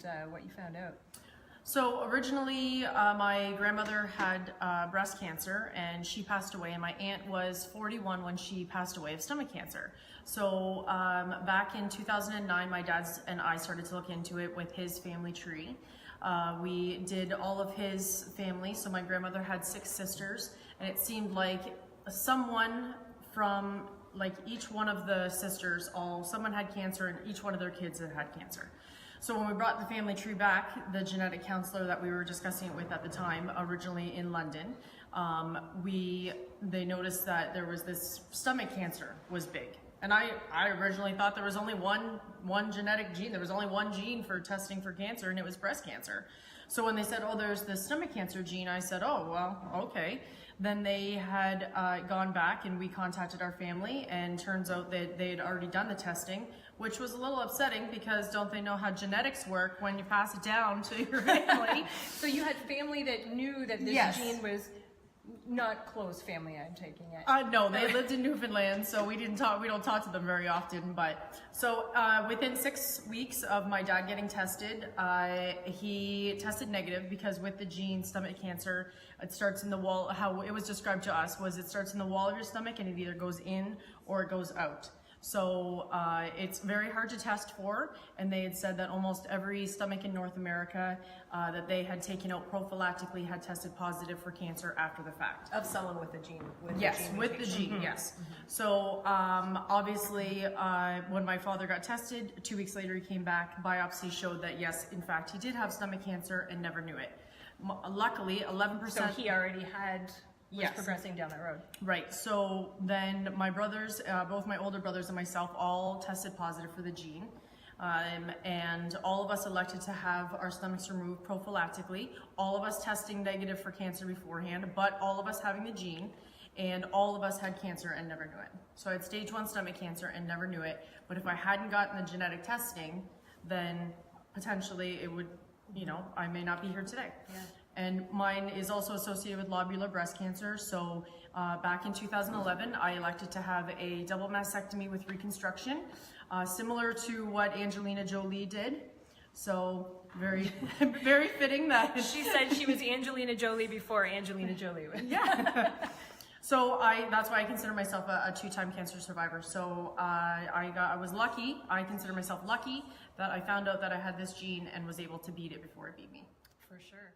and what you found out. So originally, my grandmother had breast cancer and she passed away, and my aunt was 41 when she passed away of stomach cancer. So back in 2009, my dad and I started to look into it with his family tree. We did all of his family. So my grandmother had 6 sisters, and it seemed like someone from like each one of the sisters, someone had cancer, and each one of their kids had cancer. So when we brought the family tree back, the genetic counselor that we were discussing it with at the time, originally in London, they noticed that there was this stomach cancer was big. And I originally thought there was only one genetic gene. There was only one gene for testing for cancer, and it was breast cancer. So when they said, oh, there's the stomach cancer gene, I said, oh, well, okay. Then they had gone back, and we contacted our family, and turns out that they had already done the testing, which was a little upsetting because don't they know how genetics work when you pass it down to your family? So you had family that knew that this Yes. gene was not close family, I'm taking it. No, they lived in Newfoundland, so we don't talk to them very often. But so within 6 weeks of my dad getting tested, he tested negative because with the gene stomach cancer, it starts in the wall. How it was described to us was it starts in the wall of your stomach and it either goes in or it goes out. So it's very hard to test for, and they had said that almost every stomach in North America that they had taken out prophylactically had tested positive for cancer after the fact. Of someone with the gene. Yes, with the gene, yes. So obviously when my father got tested, 2 weeks later he came back, biopsy showed that yes, in fact, he did have stomach cancer and never knew it. Luckily, 11%. So he already was Yes. progressing down that road. Right, so then my brothers, both my older brothers and myself, all tested positive for the gene. And all of us elected to have our stomachs removed prophylactically. All of us testing negative for cancer beforehand, but all of us having the gene, and all of us had cancer and never knew it. So I had stage 1 stomach cancer and never knew it, but if I hadn't gotten the genetic testing, then potentially it would, I may not be here today. Yeah. And mine is also associated with lobular breast cancer. So back in 2011, I elected to have a double mastectomy with reconstruction, similar to what Angelina Jolie did. So very, very fitting that She said she was Angelina Jolie before Angelina Jolie was. Yeah. So that's why I consider myself a 2-time cancer survivor. So I was lucky. I consider myself lucky that I found out that I had this gene and was able to beat it before it beat me. For sure.